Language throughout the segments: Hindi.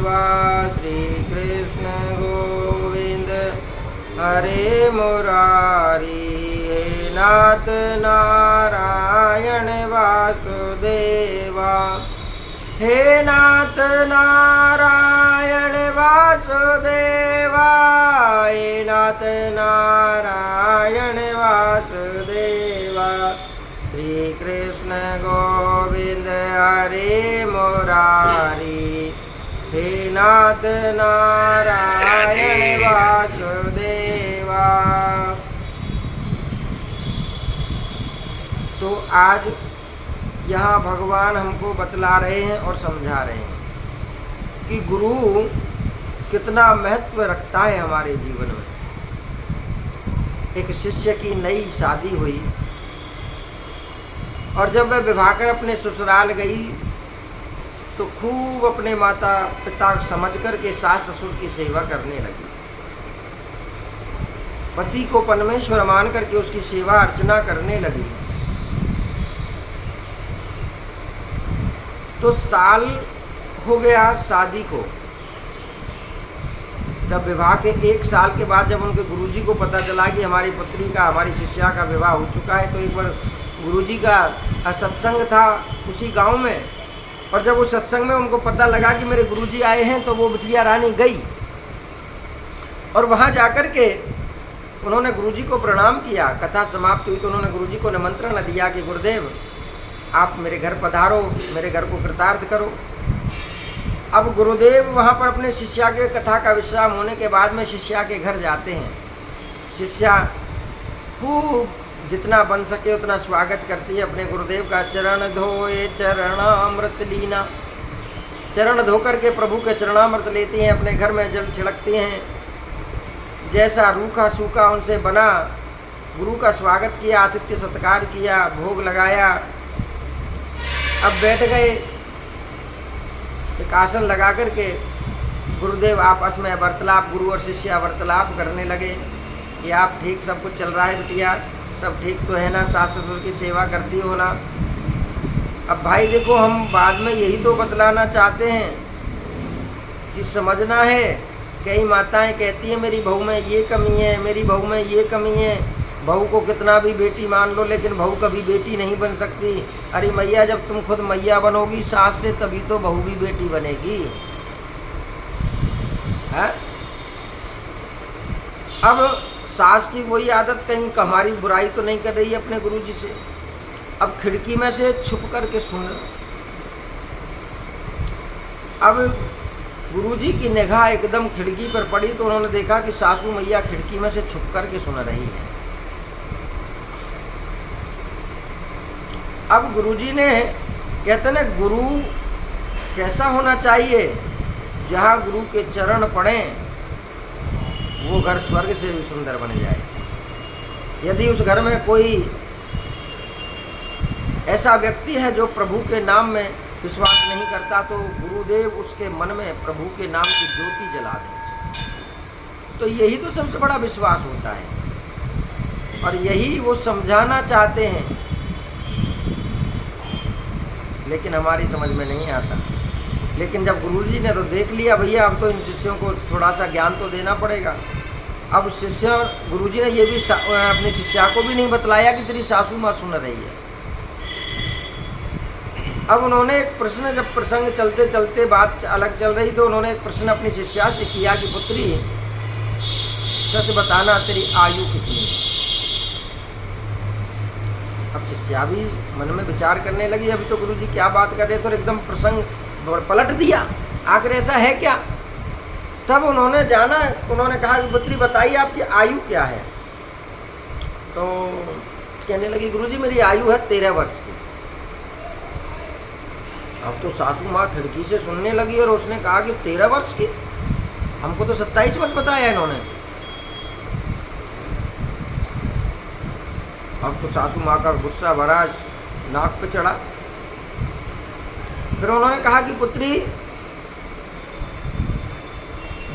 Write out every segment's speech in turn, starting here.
श्री कृष्ण गोविंद हरे मुरारी। हे नाथ नारायण वासुदेवा, हे नाथ नारायण वासुदेवा, हे नाथ नारायण वासुदेवा। श्री कृष्ण गोविंद हरे मुरारी। हे नाथ नारायण वासुदेवा। तो आज यहाँ भगवान हमको बतला रहे हैं और समझा रहे हैं कि गुरु कितना महत्व रखता है हमारे जीवन में। एक शिष्य की नई शादी हुई और जब वह विवाह कर अपने ससुराल गई तो खूब अपने माता पिता समझ कर के सास ससुर की सेवा करने लगी। पति को परमेश्वर मान करके उसकी सेवा अर्चना करने लगी। तो साल हो गया शादी को। जब विवाह के 1 साल के बाद जब उनके गुरुजी को पता चला कि हमारी पुत्री का, हमारी शिष्या का विवाह हो चुका है, तो एक बार गुरुजी का सत्संग था उसी गांव में, और जब उस सत्संग में उनको पता लगा कि मेरे गुरुजी आए हैं तो वो बिटिया रानी गई और वहां जाकर के उन्होंने गुरुजी को प्रणाम किया। कथा समाप्त हुई तो उन्होंने गुरुजी को निमंत्रण दिया कि गुरुदेव आप मेरे घर पधारो, मेरे घर को कृतार्थ करो। अब गुरुदेव वहाँ पर अपने शिष्या के कथा का विश्राम होने के बाद में शिष्या के घर जाते हैं। शिष्या खूब जितना बन सके उतना स्वागत करती है अपने गुरुदेव का। चरण धोए चरणामृत लीना, चरण धो करके प्रभु के चरणामृत लेती हैं, अपने घर में जल छिड़कती हैं। जैसा रूखा सूखा उनसे बना गुरु का स्वागत किया, आतिथ्य सत्कार किया, भोग लगाया। अब बैठ गए, एक आसन लगा करके गुरुदेव आपस में वार्तालाप, गुरु और शिष्या वार्तालाप करने लगे कि आप ठीक सब कुछ चल रहा है बिटिया, सब ठीक तो है ना, सास ससुर की सेवा करती हो ना। अब भाई देखो, हम बाद में यही तो बतलाना चाहते हैं कि समझना है। कई माताएं कहती हैं मेरी बहू में ये कमी है, मेरी बहू में ये कमी है। बहू को कितना भी बेटी मान लो लेकिन बहू कभी बेटी नहीं बन सकती। अरे मैया, जब तुम खुद मैया बनोगी सास से तभी तो बहू भी बेटी बनेगी। है? अब सास की वही आदत, कहीं हमारी बुराई तो नहीं कर रही है अपने गुरुजी से। अब खिड़की में से छुप करके सुन। अब गुरुजी की निगाह एकदम खिड़की पर पड़ी तो उन्होंने देखा कि सासू मैया खिड़की में से छुप करके सुन रही है। अब गुरुजी ने, कहते ना, गुरु कैसा होना चाहिए, जहाँ गुरु के चरण पड़े वो घर स्वर्ग से भी सुंदर बन जाए। यदि उस घर में कोई ऐसा व्यक्ति है जो प्रभु के नाम में विश्वास नहीं करता तो गुरुदेव उसके मन में प्रभु के नाम की ज्योति जला दें। तो यही तो सबसे बड़ा विश्वास होता है और यही वो समझाना चाहते हैं, लेकिन हमारी समझ में नहीं आता। लेकिन जब गुरुजी ने तो देख लिया, भैया अब तो इन शिष्यों को थोड़ा सा ज्ञान तो देना पड़ेगा। अब शिष्य, गुरुजी ने ये भी अपनी शिष्या को भी नहीं बतलाया कि तेरी सासू माँ सुन रही है। अब उन्होंने एक प्रश्न, जब प्रसंग चलते चलते बात अलग चल रही तो उन्होंने एक प्रश्न अपनी शिष्या से किया कि पुत्री सच बताना, तेरी आयु कितनी है। अब शिष्या भी मन में विचार करने लगी, अभी तो गुरुजी क्या बात कर रहे थे, तो एकदम प्रसंग पलट दिया, आखिर ऐसा है क्या। तब उन्होंने जाना, उन्होंने कहा कि पुत्री बताइए आपकी आयु क्या है। तो कहने लगी गुरुजी मेरी आयु है 13 वर्ष की। अब तो सासू माँ खिड़की से सुनने लगी और उसने कहा कि 13 वर्ष की, हमको तो 27 वर्ष बताया इन्होंने। अब तो सासू माँ का गुस्सा भरा नाक पे चढ़ा। फिर उन्होंने कहा कि पुत्री,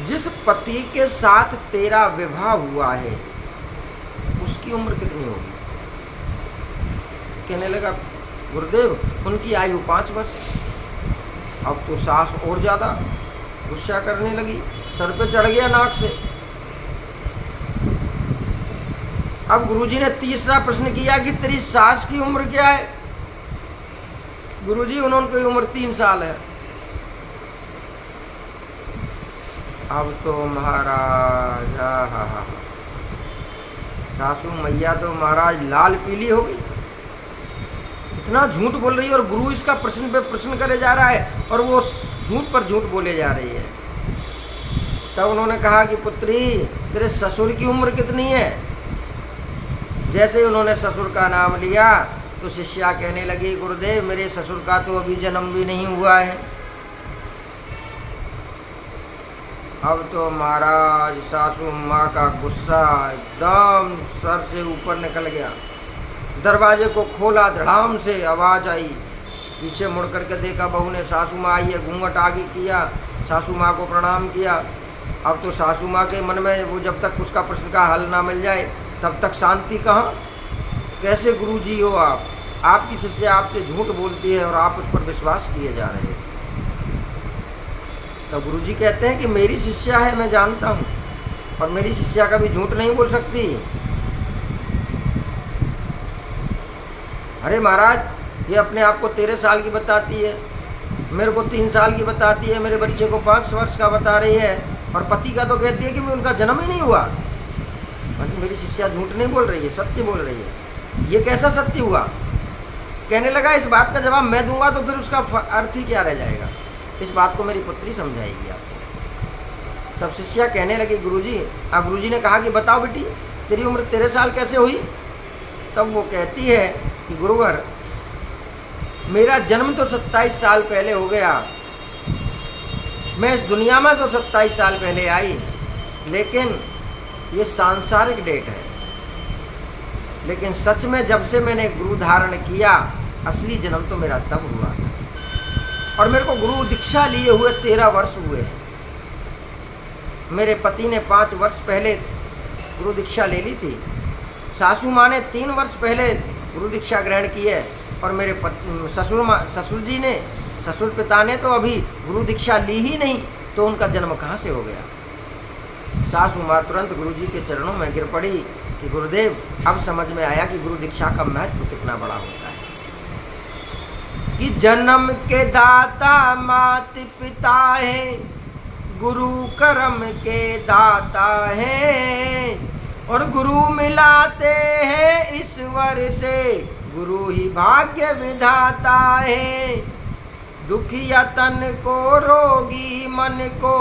जिस पति के साथ तेरा विवाह हुआ है उसकी उम्र कितनी होगी। कहने लगा गुरुदेव उनकी आयु 5 वर्ष। अब तो सास और ज्यादा गुस्सा करने लगी, सर पे चढ़ गया नाक से। अब गुरुजी ने तीसरा प्रश्न किया कि तेरी सास की उम्र क्या है? गुरुजी उन्होंने उम्र 3 साल है। अब तो महाराज सासू मैया तो महाराज लाल पीली हो गई, इतना झूठ बोल रही है और गुरु इसका प्रश्न पे प्रश्न करे जा रहा है और वो झूठ पर झूठ बोले जा रही है। तब उन्होंने कहा कि पुत्री तेरे ससुर की उम्र कितनी है? जैसे ही उन्होंने ससुर का नाम लिया तो शिष्या कहने लगी, गुरुदेव मेरे ससुर का तो अभी जन्म भी नहीं हुआ है। अब तो महाराज सासू माँ का गुस्सा एकदम सर से ऊपर निकल गया। दरवाजे को खोला, धड़ाम से आवाज आई, पीछे मुड़ करके देखा, बहू ने सासू माँ आई है, घूंघट आगे किया, सासू माँ को प्रणाम किया। अब तो सासू माँ के मन में वो जब तक उसका प्रश्न का हल ना मिल जाए तब तक शांति कहाँ। कैसे गुरुजी हो आप? आपकी शिष्या आपसे झूठ बोलती है और आप उस पर विश्वास किए जा रहे हैं। तो गुरुजी कहते हैं कि मेरी शिष्या है, मैं जानता हूँ, और मेरी शिष्या कभी झूठ नहीं बोल सकती। अरे महाराज ये अपने आप को 13 साल की बताती है, मेरे को 3 साल की बताती है, मेरे बच्चे को 5 वर्ष का बता रही है, और पति का तो कहती है कि उनका जन्म ही नहीं हुआ। मेरी शिष्या झूठ नहीं बोल रही है, सत्य बोल रही है। ये कैसा सत्य हुआ? कहने लगा इस बात का जवाब मैं दूंगा तो फिर उसका अर्थ ही क्या रह जाएगा। इस बात को मेरी पुत्री समझाएगी आपको। तब शिष्या कहने लगी गुरुजी, अब गुरुजी ने कहा कि बताओ बेटी तेरी उम्र 13 साल कैसे हुई? तब वो कहती है कि गुरुवर मेरा जन्म तो 27 साल पहले हो गया, मैं इस दुनिया में तो 27 साल पहले आई, लेकिन ये सांसारिक डेट है। लेकिन सच में जब से मैंने गुरु धारण किया असली जन्म तो मेरा तब हुआ था, और मेरे को गुरु दीक्षा लिए हुए 13 वर्ष हुए। मेरे पति ने 5 वर्ष पहले गुरु दीक्षा ले ली थी, सासू माँ ने 3 वर्ष पहले गुरु दीक्षा ग्रहण की है, और मेरे ससुर पिता ने तो अभी गुरु दीक्षा ली ही नहीं, तो उनका जन्म कहाँ से हो गया? सासू माँ तुरंत गुरुजी के चरणों में गिर पड़ी कि गुरुदेव अब समझ में आया कि गुरु दीक्षा का महत्व कितना बड़ा होता है। कि जन्म के दाता मात पिता है, गुरु कर्म के दाता है, और गुरु मिलाते हैं ईश्वर से, गुरु ही भाग्य विधाता है। दुखिया तन को रोगी मन को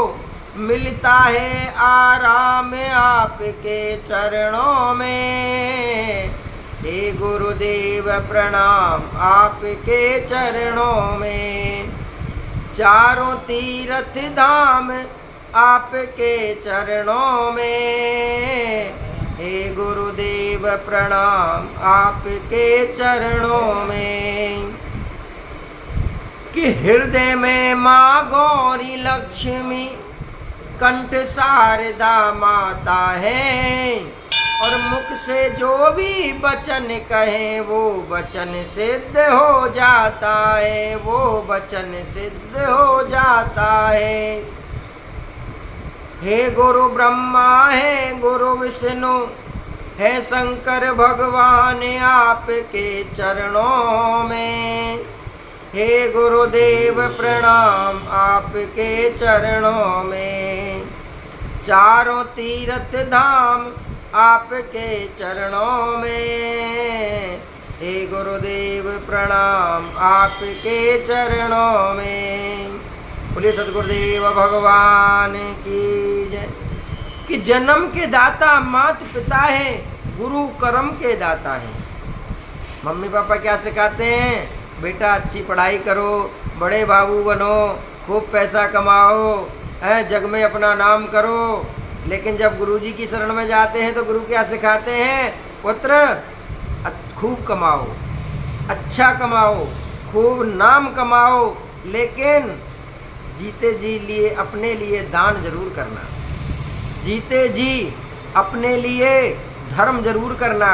मिलता है आराम आपके चरणों में। हे गुरुदेव प्रणाम आपके चरणों में, चारों तीर्थ धाम आपके चरणों में। हे गुरुदेव प्रणाम आपके चरणों में। कि हृदय में माँ गौरी लक्ष्मी, कंठ शारदा माता है, और मुख से जो भी वचन कहे वो वचन सिद्ध हो जाता है, वो वचन सिद्ध हो जाता है। हे गुरु ब्रह्मा है गुरु विष्णु है शंकर भगवान आपके चरणों में। हे गुरुदेव प्रणाम आपके चरणों में। चारों तीर्थ धाम आपके चरणों में। हे गुरुदेव प्रणाम आपके चरणों में। बोलिए सद्गुरुदेव भगवान की जय। कि जन्म के दाता माता पिता है, गुरु कर्म के दाता है। मम्मी पापा क्या सिखाते हैं? बेटा अच्छी पढ़ाई करो, बड़े बाबू बनो, खूब पैसा कमाओ, जग में अपना नाम करो। लेकिन जब गुरुजी की शरण में जाते हैं तो गुरु क्या सिखाते हैं? पुत्र खूब कमाओ, अच्छा कमाओ, खूब नाम कमाओ, लेकिन जीते जी लिए अपने लिए दान जरूर करना, जीते जी अपने लिए धर्म जरूर करना।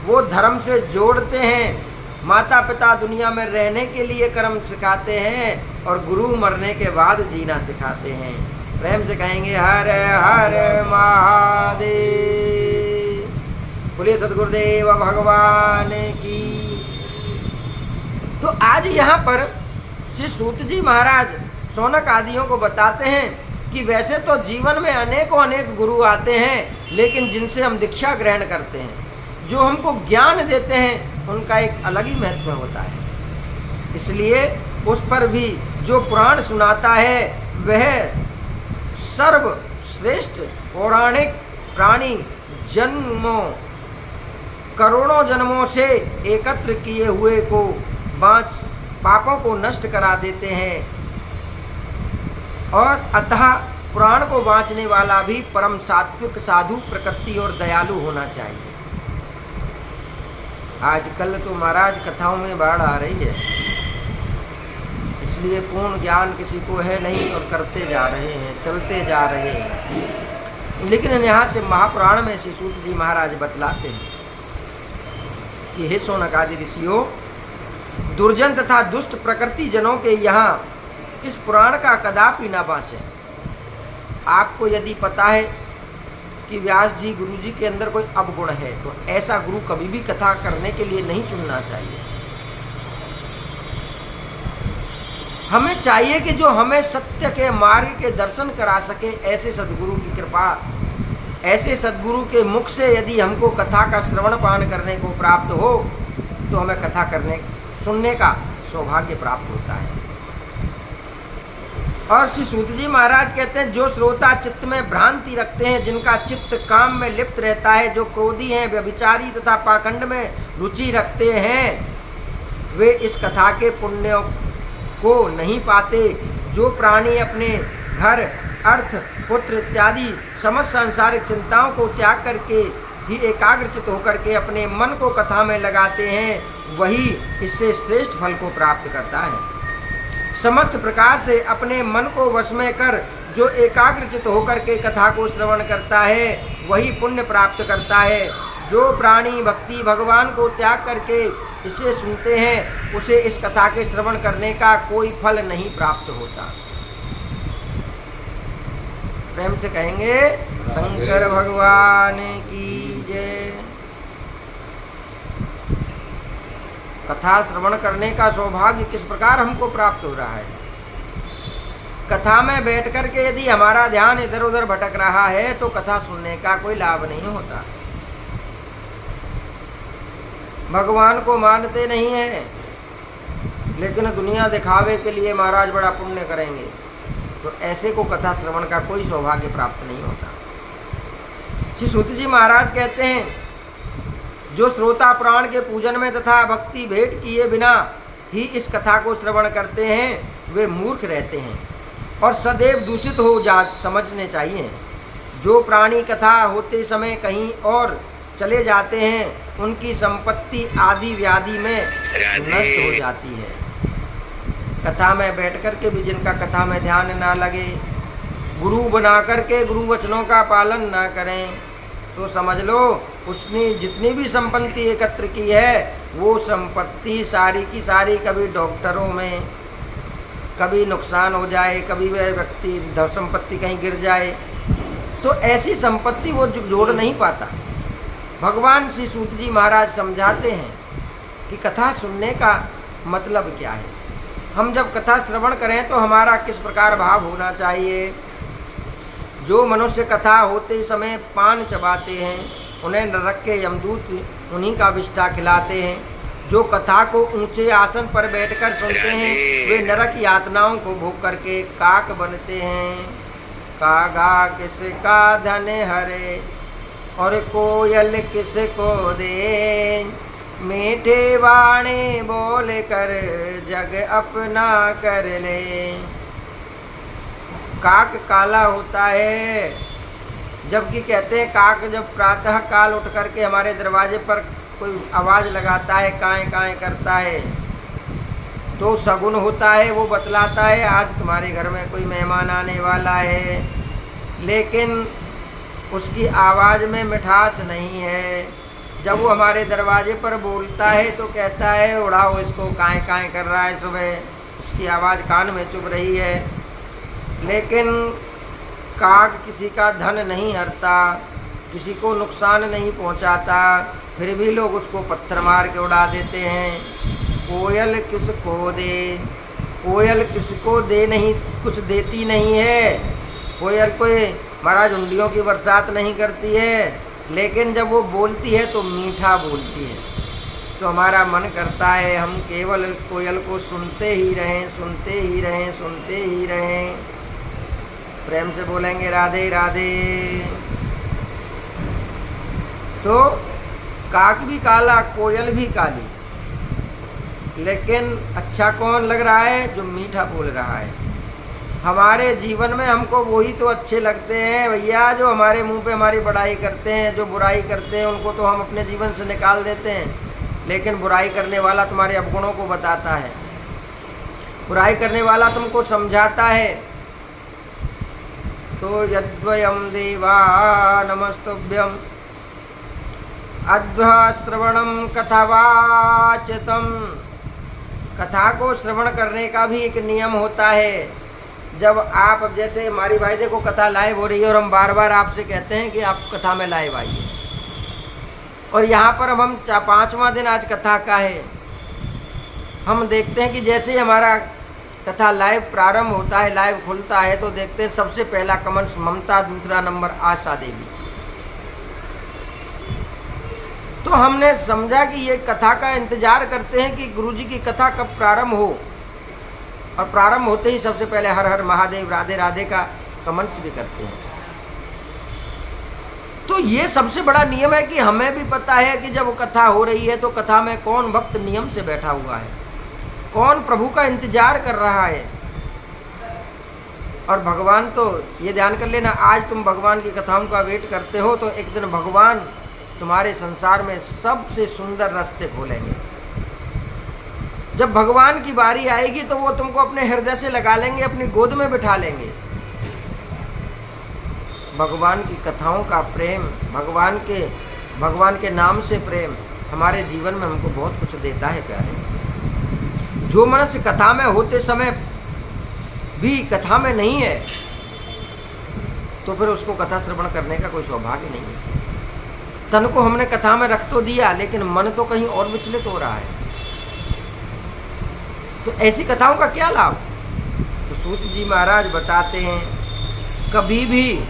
वो धर्म से जोड़ते हैं माता पिता दुनिया में रहने के लिए कर्म सिखाते हैं और गुरु मरने के बाद जीना सिखाते हैं। प्रेम से कहेंगे हर हर महादेव। बोलिए सद्गुरुदेव भगवान की। तो आज यहाँ पर श्री सूत जी महाराज शौनक आदियों को बताते हैं कि वैसे तो जीवन में अनेक गुरु आते हैं, लेकिन जिनसे हम दीक्षा ग्रहण करते हैं, जो हमको ज्ञान देते हैं, उनका एक अलग ही महत्व होता है। इसलिए उस पर भी जो पुराण सुनाता है वह सर्वश्रेष्ठ पौराणिक प्राणी करोड़ों जन्मों से एकत्र किए हुए को पापों को नष्ट करा देते हैं, और अतः पुराण को वांचने वाला भी परम सात्विक साधु प्रकृति और दयालु होना चाहिए। आजकल तो महाराज कथाओं में बाढ़ आ रही है, इसलिए पूर्ण ज्ञान किसी को है नहीं और करते जा रहे हैं, चलते जा रहे हैं। लेकिन यहाँ से महापुराण में श्री सूत जी महाराज बतलाते हैं कि हे शौनक आदि ऋषियों, दुर्जन तथा दुष्ट प्रकृति जनों के यहाँ इस पुराण का कदापि ना बाँचें। आपको यदि पता है कि व्यास जी गुरु जी के अंदर कोई अवगुण है, तो ऐसा गुरु कभी भी कथा करने के लिए नहीं चुनना चाहिए। हमें चाहिए कि जो हमें सत्य के मार्ग के दर्शन करा सके, ऐसे सद्गुरु की कृपा, ऐसे सद्गुरु के मुख से यदि हमको कथा का श्रवण पान करने को प्राप्त हो, तो हमें कथा सुनने का सौभाग्य प्राप्त होता है। और श्री सूत जी महाराज कहते हैं, जो श्रोता चित्त में भ्रांति रखते हैं, जिनका चित्त काम में लिप्त रहता है, जो क्रोधी हैं, व्यभिचारी तथा पाखंड में रुचि रखते हैं, वे इस कथा के पुण्यों को नहीं पाते। जो प्राणी अपने घर, अर्थ, पुत्र इत्यादि समस्त सांसारिक चिंताओं को त्याग करके ही एकाग्रचित होकर के अपने मन को कथा में लगाते हैं, वही इससे श्रेष्ठ फल को प्राप्त करता है। समस्त प्रकार से अपने मन को वश में कर जो एकाग्रचित होकर के कथा को श्रवण करता है, वही पुण्य प्राप्त करता है। जो प्राणी भक्ति भगवान को त्याग करके इसे सुनते हैं, उसे इस कथा के श्रवण करने का कोई फल नहीं प्राप्त होता। प्रेम से कहेंगे शंकर भगवान की जय। कथा श्रवण करने का सौभाग्य किस प्रकार हमको प्राप्त हो रहा है। कथा में बैठ कर के यदि हमारा ध्यान इधर उधर भटक रहा है, तो कथा सुनने का कोई लाभ नहीं होता। भगवान को मानते नहीं है, लेकिन दुनिया दिखावे के लिए महाराज बड़ा पुण्य करेंगे, तो ऐसे को कथा श्रवण का कोई सौभाग्य प्राप्त नहीं होता। श्री सूत जी महाराज कहते हैं, जो श्रोता प्राण के पूजन में तथा भक्ति भेंट किए बिना ही इस कथा को श्रवण करते हैं, वे मूर्ख रहते हैं और सदैव दूषित हो समझने चाहिए। जो प्राणी कथा होते समय कहीं और चले जाते हैं, उनकी संपत्ति आदि व्याधि में नष्ट हो जाती है। कथा में बैठ कर के भी जिनका कथा में ध्यान ना लगे, गुरु बना करके गुरु वचनों का पालन ना करें, तो समझ लो उसने जितनी भी संपत्ति एकत्र की है, वो संपत्ति सारी की सारी कभी डॉक्टरों में कभी नुकसान हो जाए, कभी वह व्यक्ति संपत्ति कहीं गिर जाए, तो ऐसी संपत्ति वो जोड़ नहीं पाता। भगवान श्री सूत जी महाराज समझाते हैं कि कथा सुनने का मतलब क्या है। हम जब कथा श्रवण करें तो हमारा किस प्रकार भाव होना चाहिए। जो मनुष्य कथा होते समय पान चबाते हैं, उन्हें नरक के यमदूत उन्हीं का विष्ठा खिलाते हैं। जो कथा को ऊंचे आसन पर बैठकर सुनते हैं, वे नरक यातनाओं को भोग करके काक बनते हैं। कागा किसका धन हरे और कोयल किसको दे, मीठे वाणी बोल कर जग अपना कर ले। काक काला होता है, जबकि कहते हैं काक जब प्रातः काल उठ करके हमारे दरवाजे पर कोई आवाज़ लगाता है, काएं काएं करता है, तो शगुन होता है, वो बतलाता है आज तुम्हारे घर में कोई मेहमान आने वाला है। लेकिन उसकी आवाज़ में मिठास नहीं है, जब वो हमारे दरवाजे पर बोलता है तो कहता है उड़ाओ इसको, काएँ काएँ कर रहा है सुबह, इसकी आवाज़ कान में चुभ रही है। लेकिन काग किसी का धन नहीं हरता, किसी को नुकसान नहीं पहुंचाता, फिर भी लोग उसको पत्थर मार के उड़ा देते हैं। कोयल किसको दे, कोयल किसको दे नहीं, कुछ देती नहीं है। कोयल कोई महाराज उंडियों की बरसात नहीं करती है, लेकिन जब वो बोलती है तो मीठा बोलती है। तो हमारा मन करता है हम केवल कोयल को सुनते ही रहें, सुनते ही रहें, सुनते ही रहें। प्रेम से बोलेंगे राधे राधे। तो काक भी काला, कोयल भी काली, लेकिन अच्छा कौन लग रहा है? जो मीठा बोल रहा है। हमारे जीवन में हमको वही तो अच्छे लगते हैं भैया, जो हमारे मुंह पे हमारी बड़ाई करते हैं। जो बुराई करते हैं उनको तो हम अपने जीवन से निकाल देते हैं, लेकिन बुराई करने वाला तुम्हारे अवगुणों को बताता है, बुराई करने वाला तुमको समझाता है। तो यद्वयम देवा नमस्तुभ्यम अद्भुत श्रवणम कथावाचतम। कथा को श्रवण करने का भी एक नियम होता है। जब आप, अब जैसे हमारी भाई देखो कथा लाइव हो रही है और हम बार बार आपसे कहते हैं कि आप कथा में लाइव आइए, और यहाँ पर अब हम 5वां दिन आज कथा का है। हम देखते हैं कि जैसे ही हमारा कथा लाइव प्रारंभ होता है, लाइव खुलता है, तो देखते हैं सबसे पहला कमेंट्स ममता, दूसरा नंबर आशा देवी। तो हमने समझा कि ये कथा का इंतजार करते हैं कि गुरुजी की कथा कब प्रारंभ हो, और प्रारंभ होते ही सबसे पहले हर हर महादेव, राधे राधे का कमेंट्स भी करते हैं। तो ये सबसे बड़ा नियम है कि हमें भी पता है कि जब कथा हो रही है तो कथा में कौन भक्त नियम से बैठा हुआ है, कौन प्रभु का इंतजार कर रहा है। और भगवान, तो ये ध्यान कर लेना, आज तुम भगवान की कथाओं का वेट करते हो तो एक दिन भगवान तुम्हारे संसार में सबसे सुंदर रास्ते खोलेंगे। जब भगवान की बारी आएगी तो वो तुमको अपने हृदय से लगा लेंगे, अपनी गोद में बिठा लेंगे। भगवान की कथाओं का प्रेम, भगवान के नाम से प्रेम हमारे जीवन में हमको बहुत कुछ देता है प्यारे। जो मनुष्य कथा में होते समय भी कथा में नहीं है, तो फिर उसको कथा श्रवण करने का कोई सौभाग्य नहीं है। तन को हमने कथा में रख तो दिया, लेकिन मन तो कहीं और विचलित हो रहा है। तो ऐसी कथाओं का क्या लाभ? तो सूत जी महाराज बताते हैं, कभी भी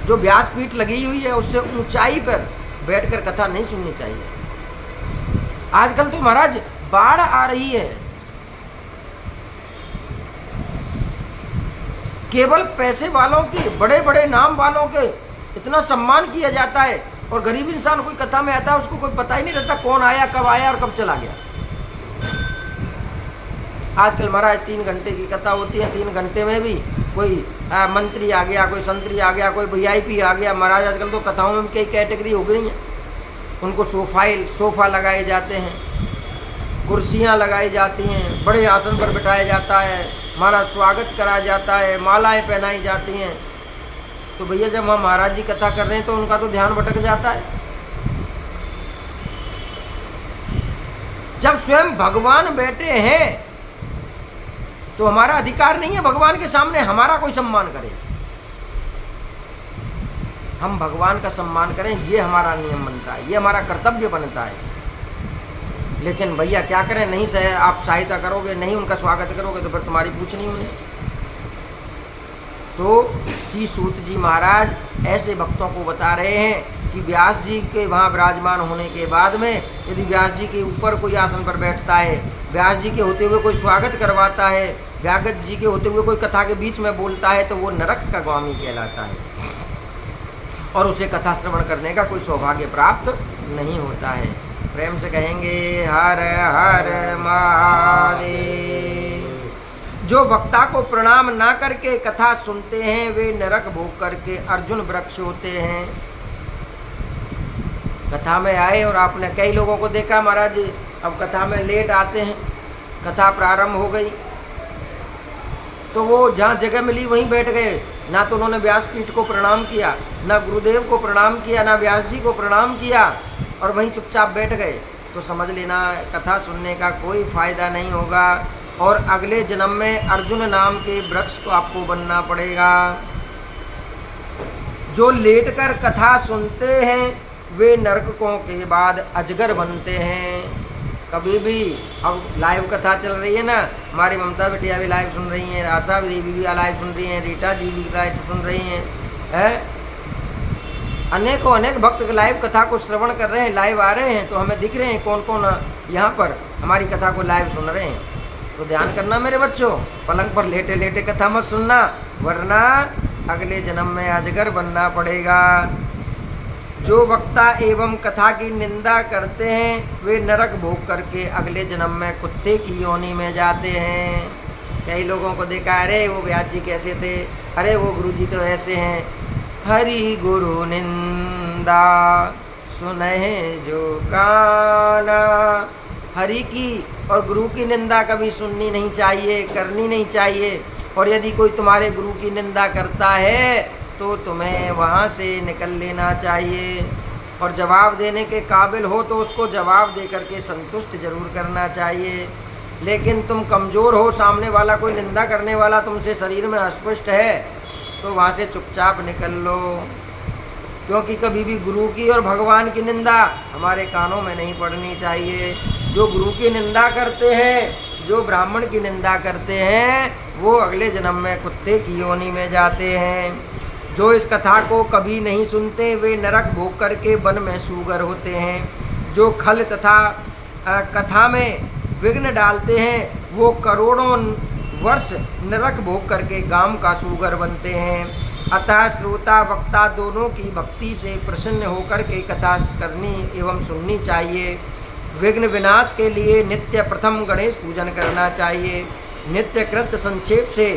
जो व्यासपीठ लगी हुई है उससे ऊंचाई पर बैठकर कथा नहीं सुननी चाहिए। आजकल तो महाराज बाढ़ आ रही है, केवल पैसे वालों के, बड़े बड़े नाम वालों के इतना सम्मान किया जाता है, और गरीब इंसान कोई कथा में आता है उसको कोई पता ही नहीं रहता कौन आया, कब आया और कब चला गया। आजकल महाराज 3 घंटे की कथा होती है, 3 घंटे में भी कोई मंत्री आ गया, कोई संतरी आ गया, कोई VIP आ गया। महाराज आजकल तो कथाओं में कई कैटेगरी हो गई हैं। उनको सोफा लगाए जाते हैं, कुर्सियां लगाई जाती हैं, बड़े आसन पर बिठाया जाता है, महाराज स्वागत करा जाता है, मालाएं पहनाई जाती हैं। तो भैया जब हम महाराज जी कथा कर रहे हैं तो उनका तो ध्यान भटक जाता है। जब स्वयं भगवान बैठे हैं तो हमारा अधिकार नहीं है भगवान के सामने हमारा कोई सम्मान करे। हम भगवान का सम्मान करें, ये हमारा नियम बनता है, ये हमारा कर्तव्य बनता है। लेकिन भैया क्या करें, नहीं सहे आप सहायता करोगे, नहीं उनका स्वागत करोगे तो फिर तुम्हारी पूछ नहीं होनी। तो श्री सूत जी महाराज ऐसे भक्तों को बता रहे हैं कि व्यास जी के वहाँ विराजमान होने के बाद में यदि व्यास जी के ऊपर कोई आसन पर बैठता है, व्यास जी के होते हुए कोई स्वागत करवाता है, व्यास जी के होते हुए कोई कथा के बीच में बोलता है, तो वो नरक का स्वामी कहलाता है और उसे कथा श्रवण करने का कोई सौभाग्य प्राप्त नहीं होता है। प्रेम से कहेंगे हर हर महादेव। जो वक्ता को प्रणाम ना करके कथा सुनते हैं वे नरक भोग करके अर्जुन वृक्ष होते हैं। कथा में आए और आपने कई लोगों को देखा महाराज जी अब कथा में लेट आते हैं, कथा प्रारंभ हो गई तो वो जहाँ जगह मिली वहीं बैठ गए, ना तो उन्होंने व्यासपीठ को प्रणाम किया, ना गुरुदेव को प्रणाम किया, ना व्यास जी को प्रणाम किया। और वहीं चुपचाप बैठ गए तो समझ लेना कथा सुनने का कोई फायदा नहीं होगा और अगले जन्म में अर्जुन नाम के वृक्ष को आपको बनना पड़ेगा। जो लेटकर कथा सुनते हैं वे नरकों के बाद अजगर बनते हैं। कभी भी अब लाइव कथा चल रही है ना, हमारी ममता बिटिया भी लाइव सुन रही हैं, आशा देवी भी लाइव सुन रही हैं, रीटा जी भी लाइव सुन रही हैं, अनेकों अनेक भक्त लाइव कथा को श्रवण कर रहे हैं, लाइव आ रहे हैं, तो हमें दिख रहे हैं कौन कौन यहाँ पर हमारी कथा को लाइव सुन रहे हैं। तो ध्यान करना मेरे बच्चों, पलंग पर लेटे लेटे कथा मत सुनना, वरना अगले जन्म में अजगर बनना पड़ेगा। जो वक्ता एवं कथा की निंदा करते हैं वे नरक भोग करके अगले जन्म में कुत्ते की योनि में जाते हैं। कई लोगों को देखा, अरे वो व्यास जी कैसे थे, अरे वो गुरु जी तो ऐसे हैं। हरि गुरु निंदा सुनहे जो काना, हरि की और गुरु की निंदा कभी सुननी नहीं चाहिए, करनी नहीं चाहिए। और यदि कोई तुम्हारे गुरु की निंदा करता है तो तुम्हें वहाँ से निकल लेना चाहिए और जवाब देने के काबिल हो तो उसको जवाब दे करके संतुष्ट जरूर करना चाहिए। लेकिन तुम कमज़ोर हो, सामने वाला कोई निंदा करने वाला तुमसे शरीर में अस्पष्ट है, तो वहाँ से चुपचाप निकल लो, क्योंकि कभी भी गुरु की और भगवान की निंदा हमारे कानों में नहीं पड़नी चाहिए। जो गुरु की निंदा करते हैं, जो ब्राह्मण की निंदा करते हैं, वो अगले जन्म में कुत्ते की योनि में जाते हैं। जो इस कथा को कभी नहीं सुनते वे नरक भोग करके वन में सूगर होते हैं। जो खल तथा कथा में विघ्न डालते हैं वो करोड़ों वर्ष नरक भोग करके गाम का सूगर बनते हैं। अतः श्रोता वक्ता दोनों की भक्ति से प्रसन्न होकर के कथा करनी एवं सुननी चाहिए। विघ्न विनाश के लिए नित्य प्रथम गणेश पूजन करना चाहिए। नित्य कृत संक्षेप से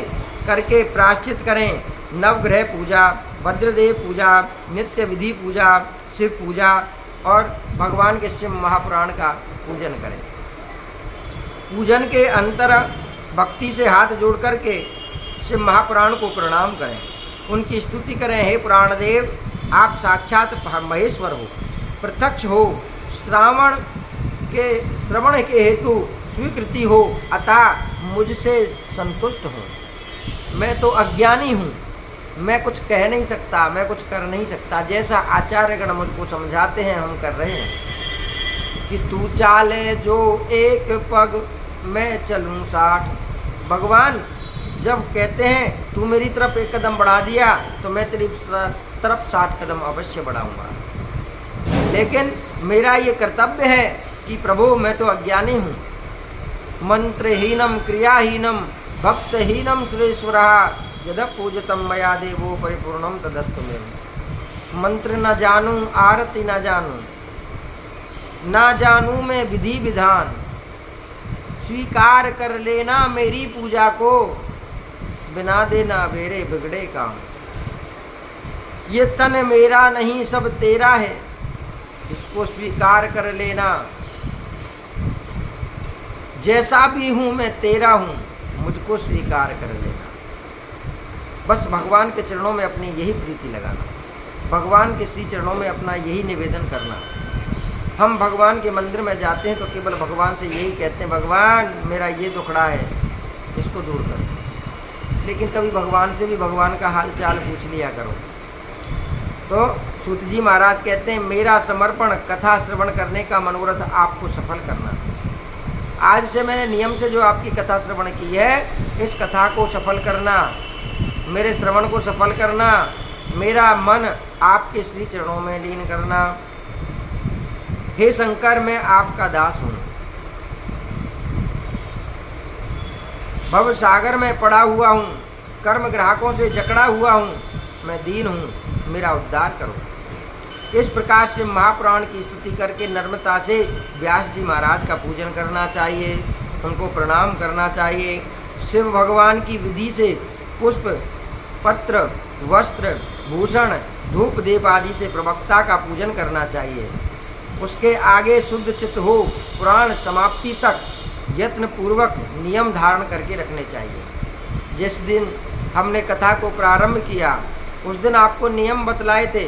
करके प्रायश्चित करें। नवग्रह पूजा, भद्रदेव पूजा, नित्य विधि पूजा, शिव पूजा और भगवान के शिव महापुराण का पूजन करें। पूजन के अंतर भक्ति से हाथ जोड़ करके शिव महापुराण को प्रणाम करें, उनकी स्तुति करें। हे पुराण देव, आप साक्षात महेश्वर हो, प्रत्यक्ष हो, श्रवण के हेतु स्वीकृति हो, अतः मुझसे संतुष्ट हो। मैं तो अज्ञानी हूँ, मैं कुछ कह नहीं सकता, मैं कुछ कर नहीं सकता। जैसा आचार्यगण मुझको समझाते हैं हम कर रहे हैं कि तू चाले जो एक पग मैं चलूँ 60। भगवान जब कहते हैं तू मेरी तरफ एक कदम बढ़ा दिया तो मैं तेरी तरफ 60 कदम अवश्य बढ़ाऊँगा। लेकिन मेरा ये कर्तव्य है कि प्रभु मैं तो अज्ञानी हूँ। मंत्रहीनम क्रियाहीनम भक्तहीनम सुरेश्वरः यद पूजतम मया देवो परिपूर्णम तदस्तु मे। मंत्र न जानूं, आरती न जानूं, ना जानूं मैं विधि विधान, स्वीकार कर लेना मेरी पूजा को, बिना देना मेरे बिगड़े काम। ये तन मेरा नहीं सब तेरा है, इसको स्वीकार कर लेना। जैसा भी हूँ मैं तेरा हूँ, मुझको स्वीकार कर लेना। बस भगवान के चरणों में अपनी यही प्रीति लगाना, भगवान के श्री चरणों में अपना यही निवेदन करना। हम भगवान के मंदिर में जाते हैं तो केवल भगवान से यही कहते हैं, भगवान मेरा ये दुखड़ा है, इसको दूर कर। लेकिन कभी भगवान से भी भगवान का हाल चाल पूछ लिया करो। तो सूत जी महाराज कहते हैं, मेरा समर्पण कथा श्रवण करने का मनोरथ आपको सफल करना। आज से मैंने नियम से जो आपकी कथा श्रवण की है, इस कथा को सफल करना, मेरे श्रवण को सफल करना, मेरा मन आपके श्री चरणों में लीन करना। हे शंकर, मैं आपका दास हूँ, भव सागर में पड़ा हुआ हूँ, कर्म ग्राहकों से जकड़ा हुआ हूँ, मैं दीन हूँ, मेरा उद्धार करो। इस प्रकार से महापुराण की स्तुति करके नम्रता से व्यास जी महाराज का पूजन करना चाहिए, उनको प्रणाम करना चाहिए। शिव भगवान की विधि से पुष्प, पत्र, वस्त्र, भूषण, धूप, दीप आदि से प्रवक्ता का पूजन करना चाहिए। उसके आगे शुद्ध चित्त हो पुराण समाप्ति तक यत्न पूर्वक नियम धारण करके रखने चाहिए। जिस दिन हमने कथा को प्रारंभ किया उस दिन आपको नियम बतलाए थे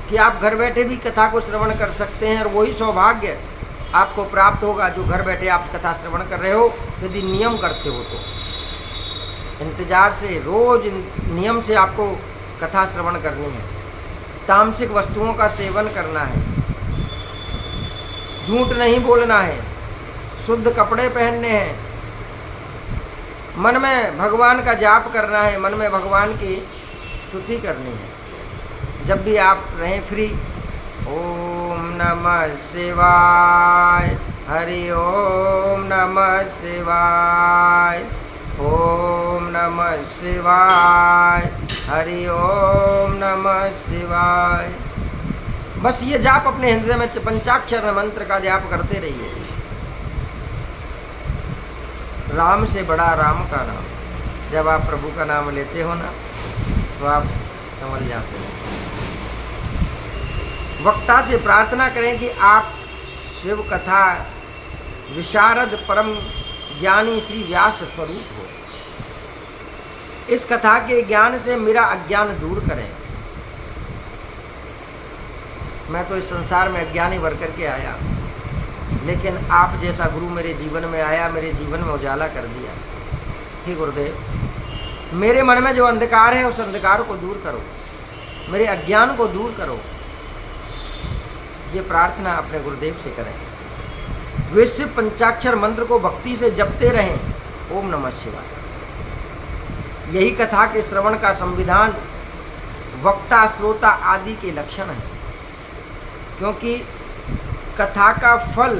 कि आप घर बैठे भी कथा को श्रवण कर सकते हैं, और वही सौभाग्य आपको प्राप्त होगा जो घर बैठे आप कथा श्रवण कर रहे हो, यदि नियम करते हो तो। इंतजार से, रोज नियम से आपको कथा श्रवण करनी है। तामसिक वस्तुओं का सेवन करना है, झूठ नहीं बोलना है, शुद्ध कपड़े पहनने हैं, मन में भगवान का जाप करना है, मन में भगवान की स्तुति करनी है। जब भी आप रहें फ्री, ओम नमः शिवाय, हरि ओम नमः शिवाय, ओम नमः शिवाय, हरि ओम नमः शिवाय। बस ये जाप अपने हृदय में पंचाक्षर मंत्र का जाप करते रहिए। राम से बड़ा राम का नाम। जब आप प्रभु का नाम लेते हो ना, तो आप समझ जाते हो। वक्ता से प्रार्थना करें कि आप शिव कथा विशारद परम ज्ञानी श्री व्यास स्वरूप हो। इस कथा के ज्ञान से मेरा अज्ञान दूर करें। मैं तो इस संसार में अज्ञानी बन करके आया, लेकिन आप जैसा गुरु मेरे जीवन में आया, मेरे जीवन में उजाला कर दिया। हे गुरुदेव, मेरे मन में जो अंधकार है उस अंधकार को दूर करो, मेरे अज्ञान को दूर करो। ये प्रार्थना अपने गुरुदेव से करें। वे शिव पंचाक्षर मंत्र को भक्ति से जपते रहें। ओम नमः शिवाय। यही कथा के श्रवण का संविधान, वक्ता, श्रोता आदि के लक्षण है, क्योंकि कथा का फल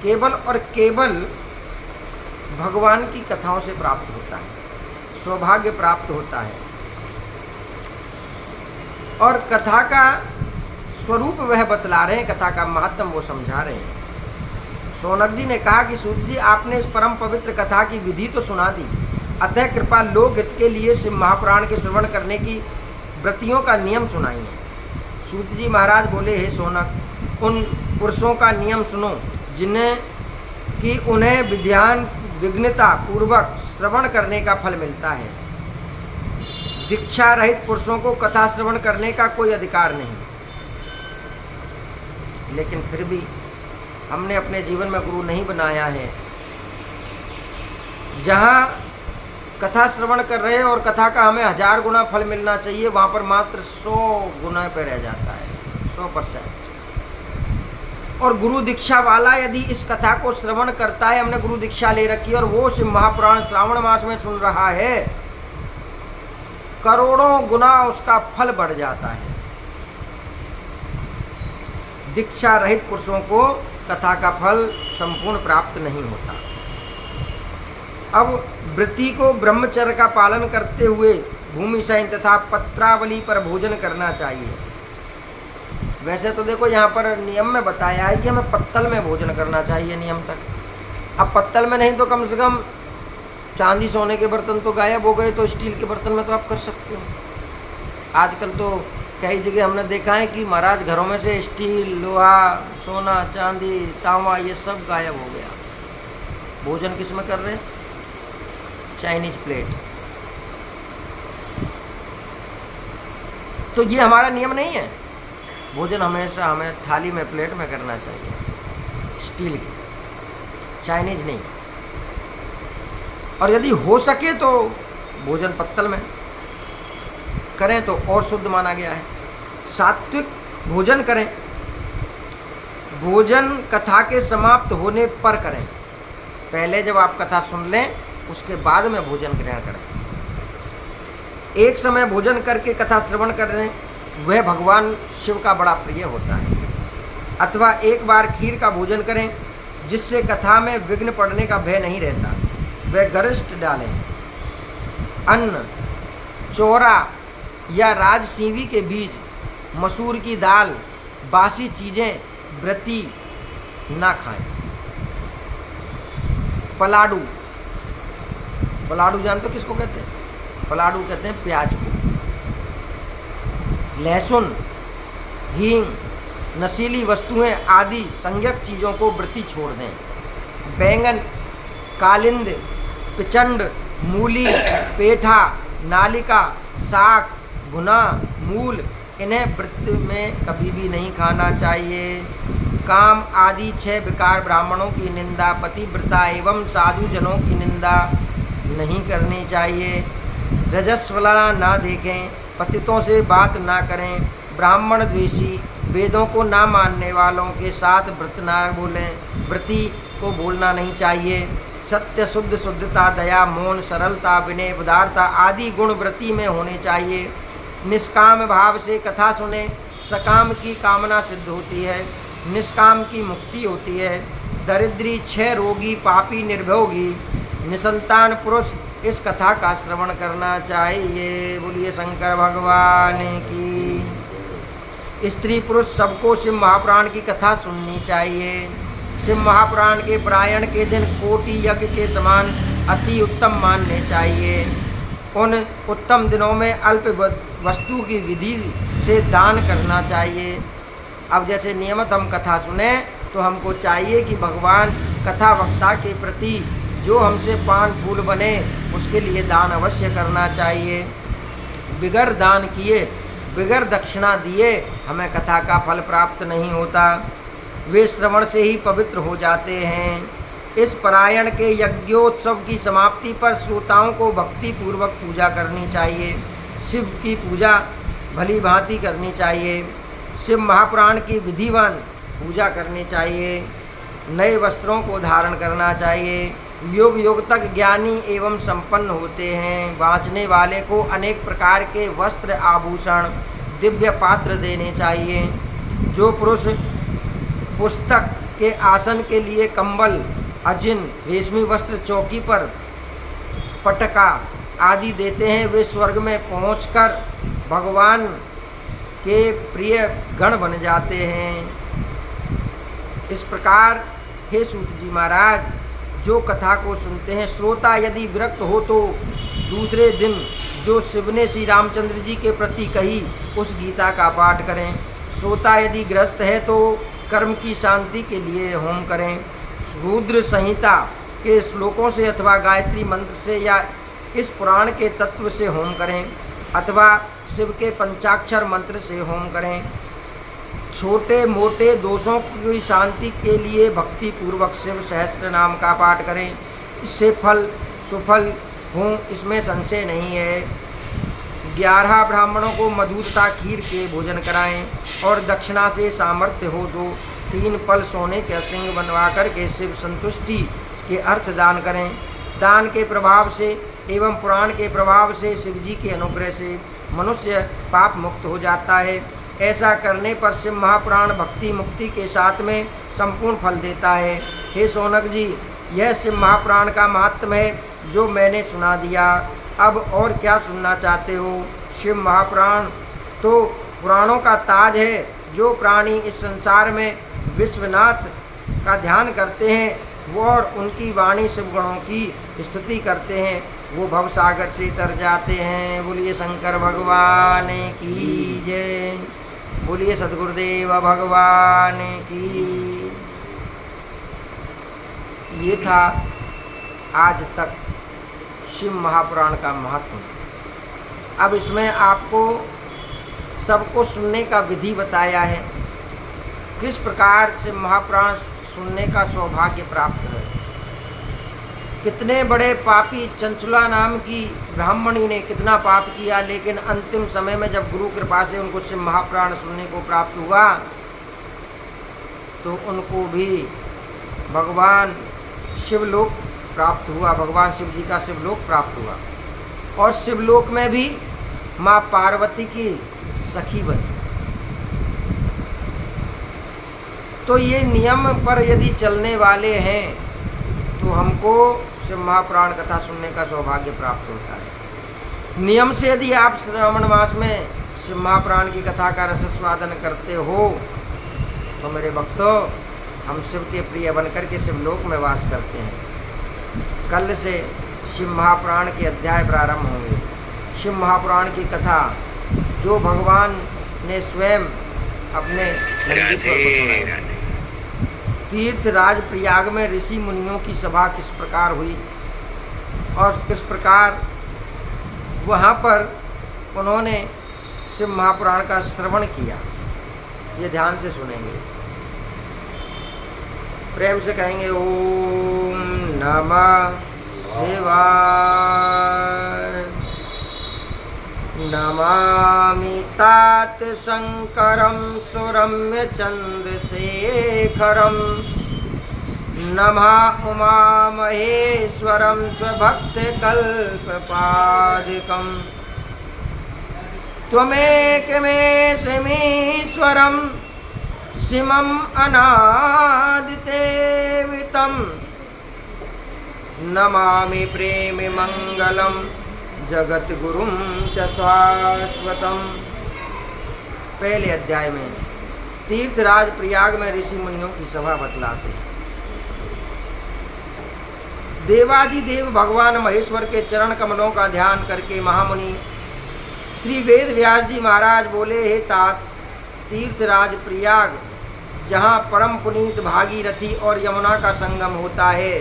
केवल और केवल भगवान की कथाओं से प्राप्त होता है, सौभाग्य प्राप्त होता है। और कथा का स्वरूप वह बतला रहे हैं, कथा का महत्व वो समझा रहे हैं। शौनक जी ने कहा कि सूत जी, आपने इस परम पवित्र कथा की विधि तो सुना दी, अतः कृपा लोकहित के लिए शिव महापुराण के श्रवण करने की व्रतियों का नियम सुनाइए। सूत जी महाराज बोले, हे शौनक, उन पुरुषों का नियम सुनो जिन्हें कि उन्हें विध्यान विघ्नता पूर्वक श्रवण करने का फल मिलता है। दीक्षा रहित पुरुषों को कथा श्रवण करने का कोई अधिकार नहीं। लेकिन फिर भी हमने अपने जीवन में गुरु नहीं बनाया है। जहाँ कथा श्रवण कर रहे हैं और कथा का हमें 1000 गुना फल मिलना चाहिए, वहाँ पर मात्र 100 गुना पे रह जाता है, 100%। और गुरु दीक्षा वाला यदि इस कथा को श्रवण करता है, हमने गुरु दीक्षा ले रखी और वो शिव महापुराण श्रावण मास में सुन रहा है, करोड़ों गुना उसका फल बढ़ जाता है। दीक्षा रहित पुरुषों को कथा का फल संपूर्ण प्राप्त नहीं होता। अब वृत्ति को ब्रह्मचर्य का पालन करते हुए भूमि शयन तथा पत्रावली पर भोजन करना चाहिए। वैसे तो देखो यहाँ पर नियम में बताया है कि हमें पत्तल में भोजन करना चाहिए नियम तक। अब पत्तल में नहीं तो कम से कम चांदी सोने के बर्तन तो गायब हो गए, तो स्टील के बर्तन में तो आप कर सकते हो। आजकल तो कई जगह हमने देखा है कि महाराज घरों में से स्टील, लोहा, सोना, चांदी, तांबा ये सब गायब हो गया। भोजन किस में कर रहे हैं? Chinese plate. तो ये हमारा नियम नहीं है। भोजन हमेशा हमें थाली में, प्लेट में करना चाहिए, स्टील की, चाइनीज नहीं। और यदि हो सके तो भोजन पत्तल में करें तो और शुद्ध माना गया है। सात्विक भोजन करें। भोजन कथा के समाप्त होने पर करें। पहले जब आप कथा सुन लें उसके बाद में भोजन ग्रहण करें। एक समय भोजन करके कथा श्रवण करें, वह भगवान शिव का बड़ा प्रिय होता है। अथवा एक बार खीर का भोजन करें जिससे कथा में विघ्न पड़ने का भय नहीं रहता। वह गरिष्ठ डालें। अन्न, चौरा या राजसीवी के बीज, मसूर की दाल, बासी चीज़ें व्रती ना खाएं। पलाडू, पलाडू जानते हो किसको कहते हैं? पलाडू कहते हैं प्याज को। लहसुन, हींग, नशीली वस्तुएं आदि संज्ञक चीज़ों को व्रती छोड़ दें। बैंगन, कालिंद, पिचंड, मूली, पेठा, नालिका, साग, भुना, मूल, इन्हें व्रत में कभी भी नहीं खाना चाहिए। काम आदि 6 विकार ब्राह्मणों की निंदा, पतिव्रता एवं साधु जनों की निंदा नहीं करनी चाहिए। रजस्वला ना देखें, पतितों से बात ना करें, ब्राह्मण द्वेषी, वेदों को ना मानने वालों के साथ व्रत ना बोलें, व्रती को बोलना नहीं चाहिए। सत्य, शुद्ध, शुद्धता, दया, मौन, सरलता, विनय, उदारता आदि गुण व्रती में होने चाहिए। निष्काम भाव से कथा सुने, सकाम की कामना सिद्ध होती है, निष्काम की मुक्ति होती है। दरिद्री, क्षय रोगी, पापी, निर्भोगी, निसंतान पुरुष इस कथा का श्रवण करना चाहिए। बोलिए शंकर भगवान की। स्त्री पुरुष सबको शिव महापुराण की कथा सुननी चाहिए। शिव महापुराण के पारायण के दिन कोटि यज्ञ के समान अति उत्तम मानने चाहिए। उन उत्तम दिनों में अल्प वस्तु की विधि से दान करना चाहिए। अब जैसे नियमित हम कथा सुने तो हमको चाहिए कि भगवान कथा वक्ता के प्रति जो हमसे पान फूल बने उसके लिए दान अवश्य करना चाहिए। बिगर दान किए, बिगर दक्षिणा दिए हमें कथा का फल प्राप्त नहीं होता। वे श्रवण से ही पवित्र हो जाते हैं। इस पारायण के यज्ञोत्सव की समाप्ति पर श्रोताओं को भक्ति पूर्वक पूजा करनी चाहिए। शिव की पूजा भली भांति करनी चाहिए। शिव महापुराण की विधिवान पूजा करनी चाहिए। नए वस्त्रों को धारण करना चाहिए। युग युग तक ज्ञानी एवं संपन्न होते हैं। वाँचने वाले को अनेक प्रकार के वस्त्र, आभूषण, दिव्य पात्र देने चाहिए। जो पुरुष पुस्तक के आसन के लिए कंबल, अजिन, रेशमी वस्त्र, चौकी पर पटका आदि देते हैं वे स्वर्ग में पहुंचकर भगवान के प्रिय गण बन जाते हैं। इस प्रकार हे सूत जी महाराज, जो कथा को सुनते हैं, श्रोता यदि विरक्त हो तो दूसरे दिन जो शिव ने श्री रामचंद्र जी के प्रति कही उस गीता का पाठ करें। श्रोता यदि ग्रस्त है तो कर्म की शांति के लिए होम करें। रुद्र संहिता के श्लोकों से अथवा गायत्री मंत्र से या इस पुराण के तत्व से होम करें अथवा शिव के पंचाक्षर मंत्र से होम करें। छोटे मोटे दोषों की शांति के लिए भक्ति पूर्वक शिव सहस्त्र नाम का पाठ करें। इससे फल सुफल हों इसमें संशय नहीं है। 11 ब्राह्मणों को मधु तथा खीर के भोजन कराएं और दक्षिणा से सामर्थ्य हो तो 3 पल सोने के सिंह बनवा कर के शिव संतुष्टि के अर्थ दान करें। दान के प्रभाव से एवं पुराण के प्रभाव से शिव जी के अनुग्रह से मनुष्य पाप मुक्त हो जाता है। ऐसा करने पर शिव महापुराण भक्ति मुक्ति के साथ में संपूर्ण फल देता है। हे शौनक जी, यह शिव महापुराण का महात्म्य है जो मैंने सुना दिया। अब और क्या सुनना चाहते हो? शिव महापुराण तो पुराणों का ताज है। जो प्राणी इस संसार में विश्वनाथ का ध्यान करते हैं वो और उनकी वाणी शिव गणों की स्तुति करते हैं वो भवसागर से तर जाते हैं। बोलिए शंकर भगवान की जय। बोलिए सद्गुरुदेव भगवान की। ये था आज तक शिव महापुराण का महत्व। अब इसमें आपको सबको सुनने का विधि बताया है, किस प्रकार शिव महापुराण सुनने का सौभाग्य प्राप्त है। कितने बड़े पापी चंचुला नाम की ब्राह्मणी ने कितना पाप किया, लेकिन अंतिम समय में जब गुरु कृपा से उनको शिव महापुराण सुनने को प्राप्त हुआ तो उनको भी भगवान शिवलोक प्राप्त हुआ, भगवान शिव जी का शिवलोक प्राप्त हुआ और शिवलोक में भी माँ पार्वती की सखी बनी। तो ये नियम पर यदि चलने वाले हैं तो हमको शिव महापुराण कथा सुनने का सौभाग्य प्राप्त होता है। नियम से यदि आप श्रावण मास में शिव महापुराण की कथा का रसस्वादन करते हो तो मेरे भक्तों, हम शिव के प्रिय बनकर के शिवलोक में वास करते हैं। कल से शिव महापुराण के अध्याय प्रारंभ होंगे। शिव महापुराण की कथा जो भगवान ने स्वयं अपने नंदीश्वर को सुनाई। तीर्थराज प्रयाग में ऋषि मुनियों की सभा किस प्रकार हुई और किस प्रकार वहाँ पर उन्होंने शिव महापुराण का श्रवण किया। ये ध्यान से सुनेंगे, प्रेम से कहेंगे ओम नमः शिवाय। नमामि तात शंकरं सुरम्य चंद्रशेखरं। नमः उमा महेश्वरं स्वभक्तकल्पपादिकं। त्वमेकमेशमीश्वरं शिवम् अनादिसेवितं। नमामि प्रेम मंगलम जगद्गुरुं च शाश्वतम्। पहले अध्याय में तीर्थराज प्रयाग में ऋषि मुनियों की सभा बतलाते हैं। देवादिदेव भगवान महेश्वर के चरण कमलों का ध्यान करके महामुनि श्री वेद व्यास जी महाराज बोले, हे तात, तीर्थराज प्रयाग जहाँ परम पुनीत भागीरथी और यमुना का संगम होता है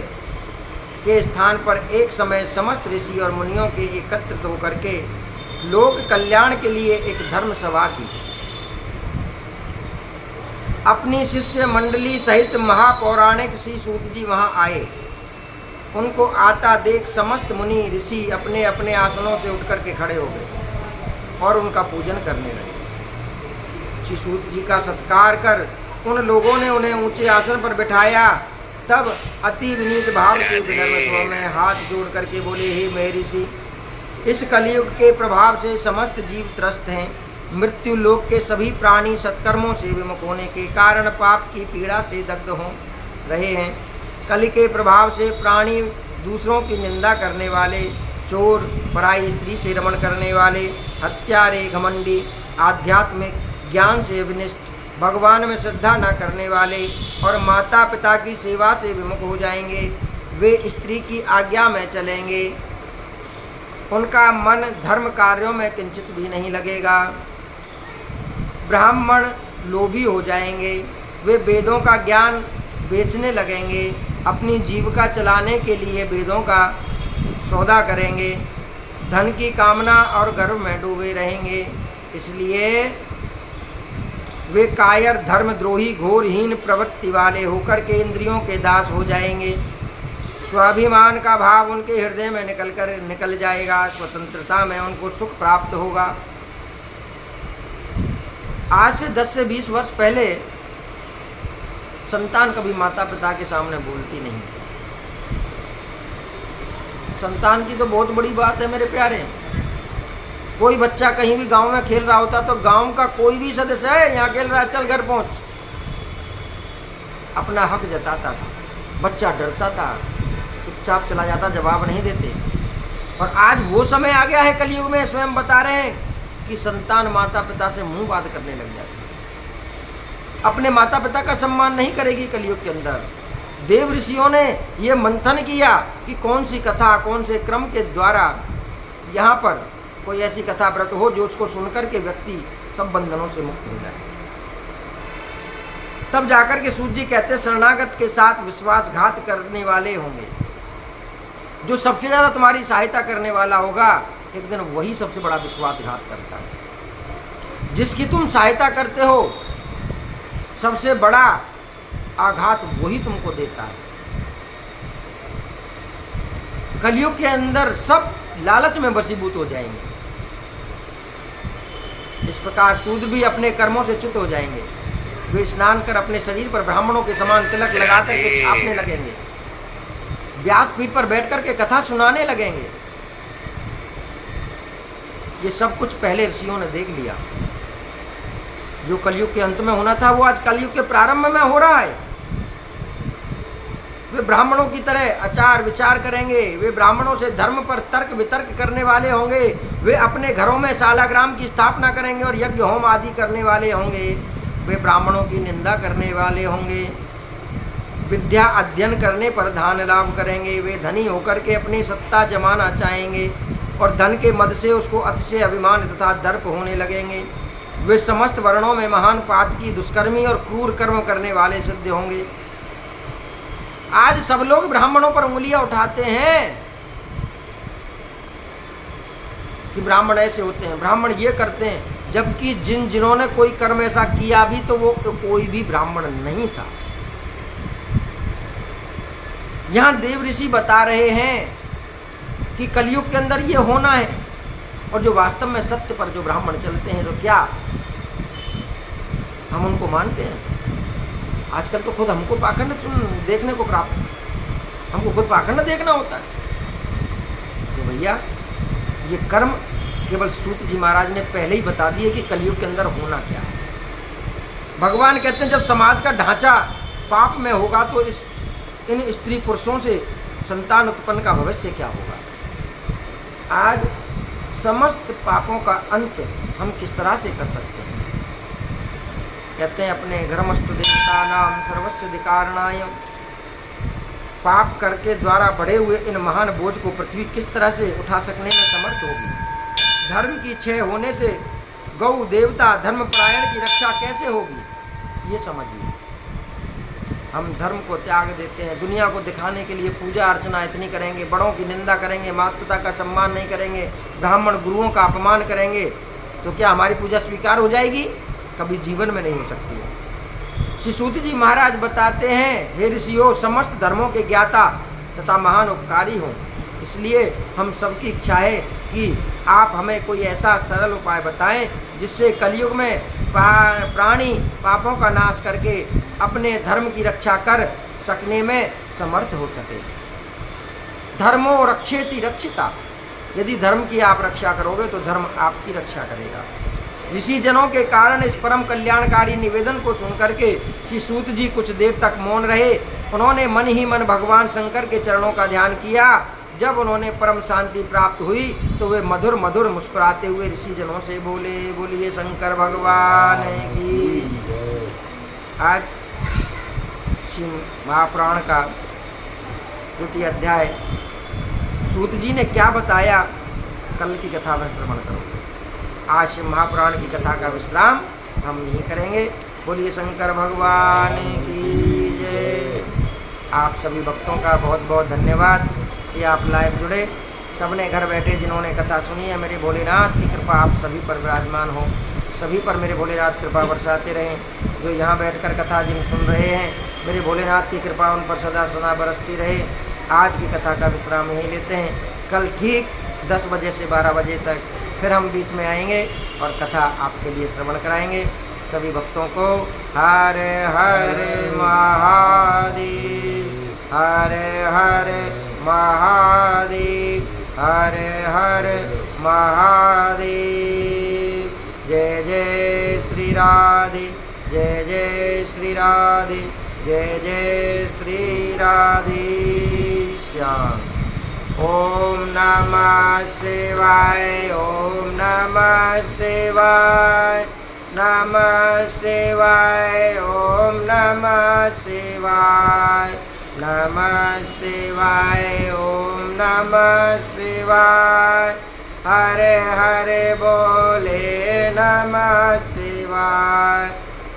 के स्थान पर एक समय समस्त ऋषि और मुनियों के एकत्रित होकर के लोक कल्याण के लिए एक धर्म सभा की। अपनी शिष्य मंडली सहित महापौराणिक श्री सूत जी वहां आए। उनको आता देख समस्त मुनि ऋषि अपने अपने आसनों से उठ करके खड़े हो गए और उनका पूजन करने लगे। श्री सूत जी का सत्कार कर उन लोगों ने उन्हें ऊंचे आसन पर बिठाया। तब अति विनीत भाव से विनम्र स्वर में हाथ जोड़ करके बोले, हे महर्षि, इस कलयुग के प्रभाव से समस्त जीव त्रस्त हैं। मृत्यु लोक के सभी प्राणी सत्कर्मों से विमुख होने के कारण पाप की पीड़ा से दग्ध हो रहे हैं। कलि के प्रभाव से प्राणी दूसरों की निंदा करने वाले, चोर, पराई स्त्री से रमण करने वाले, हत्यारे, घमंडी, आध्यात्मिक ज्ञान से विनिष्ठ, भगवान में श्रद्धा न करने वाले और माता पिता की सेवा से विमुख हो जाएंगे। वे स्त्री की आज्ञा में चलेंगे, उनका मन धर्म कार्यों में किंचित भी नहीं लगेगा। ब्राह्मण लोभी हो जाएंगे, वे वेदों का ज्ञान बेचने लगेंगे, अपनी जीविका चलाने के लिए वेदों का सौदा करेंगे, धन की कामना और गर्व में डूबे रहेंगे। इसलिए वे कायर, धर्मद्रोही, घोरहीन प्रवृत्ति वाले होकर के इंद्रियों के दास हो जाएंगे। स्वाभिमान का भाव उनके हृदय में निकल जाएगा। स्वतंत्रता में उनको सुख प्राप्त होगा। आज से 10 से 20 वर्ष पहले संतान कभी माता पिता के सामने बोलती नहीं। संतान की तो बहुत बड़ी बात है मेरे प्यारे। कोई बच्चा कहीं भी गांव में खेल रहा होता तो गांव का कोई भी सदस्य है, यहाँ खेल रहा है, चल घर पहुंच, अपना हक जताता था। बच्चा डरता था, चुपचाप चला जाता, जवाब नहीं देते। और आज वो समय आ गया है कलयुग में, स्वयं बता रहे हैं कि संतान माता पिता से मुंह बात करने लग जाती है, अपने माता पिता का सम्मान नहीं करेगी। कलयुग के अंदर देव ऋषियों ने ये मंथन किया कि कौन सी कथा, कौन से क्रम के द्वारा यहाँ पर कोई ऐसी कथा व्रत हो जो उसको सुनकर के व्यक्ति सब बंधनों से मुक्त हो जाए। तब जाकर के सूत जी कहते, शरणागत के साथ विश्वासघात करने वाले होंगे। जो सबसे ज्यादा तुम्हारी सहायता करने वाला होगा, एक दिन वही सबसे बड़ा विश्वासघात करता है। जिसकी तुम सहायता करते हो, सबसे बड़ा आघात वही तुमको देता है। कलयुग के अंदर सब लालच में वशीभूत हो जाएंगे। इस प्रकार सूद भी अपने कर्मों से च्युत हो जाएंगे। वे स्नान कर अपने शरीर पर ब्राह्मणों के समान तिलक लगाकर के छापने लगेंगे, व्यासपीठ पर बैठ करके कथा सुनाने लगेंगे। ये सब कुछ पहले ऋषियों ने देख लिया। जो कलयुग के अंत में होना था वो आज कलयुग के प्रारंभ में हो रहा है। वे ब्राह्मणों की तरह आचार विचार करेंगे। वे ब्राह्मणों से धर्म पर तर्क वितर्क करने वाले होंगे। वे अपने घरों में शालाग्राम की स्थापना करेंगे और यज्ञ होम आदि करने वाले होंगे। वे ब्राह्मणों की निंदा करने वाले होंगे। विद्या अध्ययन करने पर धन लाभ करेंगे। वे धनी होकर के अपनी सत्ता जमाना चाहेंगे और धन के मद से उसको अतिशय अभिमान तथा दर्प होने लगेंगे। वे समस्त वर्णों में महान पातकी, दुष्कर्मी और क्रूर कर्म करने वाले सिद्ध होंगे। आज सब लोग ब्राह्मणों पर उंगलियां उठाते हैं कि ब्राह्मण ऐसे होते हैं, ब्राह्मण ये करते हैं, जबकि जिन्होंने कोई कर्म ऐसा किया भी तो वो कोई भी ब्राह्मण नहीं था। यहाँ देव ऋषि बता रहे हैं कि कलयुग के अंदर ये होना है, और जो वास्तव में सत्य पर जो ब्राह्मण चलते हैं तो क्या हम उनको मानते हैं? आजकल तो खुद हमको पाखंड देखने को प्राप्त, हमको खुद पाखंड देखना होता है। तो भैया ये कर्म केवल सूत जी महाराज ने पहले ही बता दिए कि कलयुग के अंदर होना क्या है। भगवान कहते हैं जब समाज का ढांचा पाप में होगा तो इन स्त्री पुरुषों से संतान उत्पन्न का भविष्य क्या होगा। आज समस्त पापों का अंत हम किस तरह से कर सकते हैं? कहते हैं अपने धर्मस्थ देवता नाम सर्वस्व अधिकारणाय, पाप करके द्वारा बढ़े हुए इन महान बोझ को पृथ्वी किस तरह से उठा सकने में समर्थ होगी। धर्म की क्षय होने से गौ देवता धर्मपरायण की रक्षा कैसे होगी, ये समझिए। हम धर्म को त्याग देते हैं, दुनिया को दिखाने के लिए पूजा अर्चना इतनी करेंगे, बड़ों की निंदा करेंगे, माता पिता का सम्मान नहीं करेंगे, ब्राह्मण गुरुओं का अपमान करेंगे, तो क्या हमारी पूजा स्वीकार हो जाएगी? कभी जीवन में नहीं हो सकती है। श्री सूत जी महाराज बताते हैं, हे ऋषियों, समस्त धर्मों के ज्ञाता तथा महान उपकारी हों, इसलिए हम सबकी इच्छा है कि आप हमें कोई ऐसा सरल उपाय बताएं जिससे कलयुग में प्राणी पापों का नाश करके अपने धर्म की रक्षा कर सकने में समर्थ हो सके। धर्मो रक्षेति रक्षिता, यदि धर्म की आप रक्षा करोगे तो धर्म आपकी रक्षा करेगा। ऋषि जनों के कारण इस परम कल्याणकारी निवेदन को सुनकर के श्री सूत जी कुछ देर तक मौन रहे। उन्होंने मन ही मन भगवान शंकर के चरणों का ध्यान किया। जब उन्होंने परम शांति प्राप्त हुई तो वे मधुर मधुर मुस्कुराते हुए ऋषि जनों से बोले, बोलिए शंकर भगवान की। आज श्री महापुराण का द्वितीय अध्याय सूत जी ने क्या बताया, कल की कथा में श्रवण करोगे। आज श्री महापुराण की कथा का विश्राम हम यही करेंगे। बोलिए शंकर भगवान की जय। आप सभी भक्तों का बहुत बहुत धन्यवाद कि आप लाइव जुड़े। सबने घर बैठे जिन्होंने कथा सुनी है, मेरे भोलेनाथ की कृपा आप सभी पर विराजमान हो। सभी पर मेरे भोलेनाथ कृपा बरसाते रहें। जो यहाँ बैठकर कथा जिन सुन रहे हैं, मेरे भोलेनाथ की कृपा उन पर सदा सदा बरसती रहे। आज की कथा का विश्राम यही लेते हैं। कल ठीक 10 बजे से 12 बजे तक फिर हम बीच में आएंगे और कथा आपके लिए श्रवण कराएंगे। सभी भक्तों को हर हर महादेव, हर हर महादेव, हर हर महादेव। जय जय श्री राधे, जय जय श्री राधे, जय जय श्री राधे श्याम। ओम नमः शिवाय, ओम नमः शिवाय, नमः शिवाय, ओम नमः शिवाय, नमः शिवाय, ओम नमः शिवाय। हरे हरे बोले नमः शिवाय।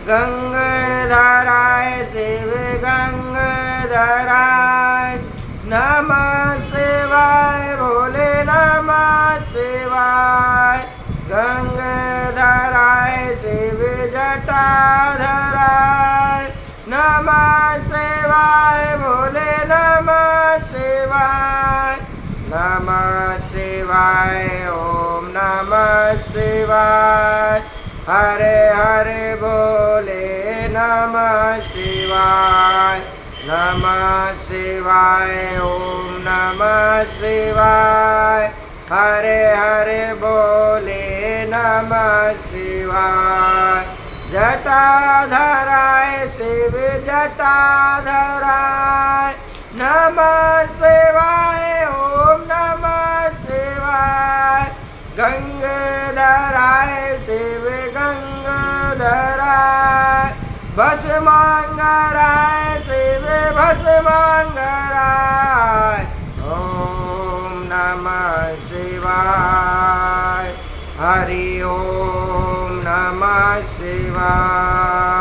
गंगाधराय शिव गंगाधराय, नमः शिवाय बोले नमः शिवाय। गंगाधराय शिव जटाधराय, नमः शिवाय बोले नमः शिवाय। नमः शिवाय, ओम नमः शिवाय। हरे हरे बोले नमः शिवाय, नमः शिवाय, ओम नमः शिवाय। हरे हरे बोले नमः शिवाय। जटाधराय शिव जटाधराय, नमः शिवाय, ओम नमः शिवाय। गंगाधराय शिव गंगाधराय, भस्मांगराय शिव भस्मांगराय। ओम नमः शिवाय। हरि ओम नमः शिवाय।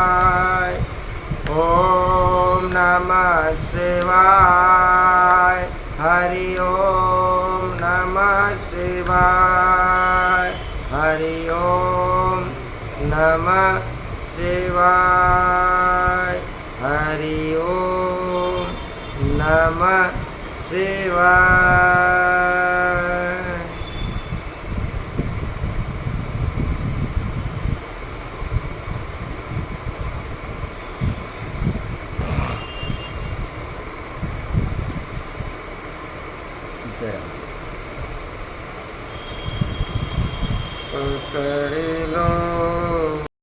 ओम नमः शिवाय। हरि ओम नमः शिवाय। हरि ओम ओम नमः शिवाय। हरि ओम नमः शिवाय। पकड़ लो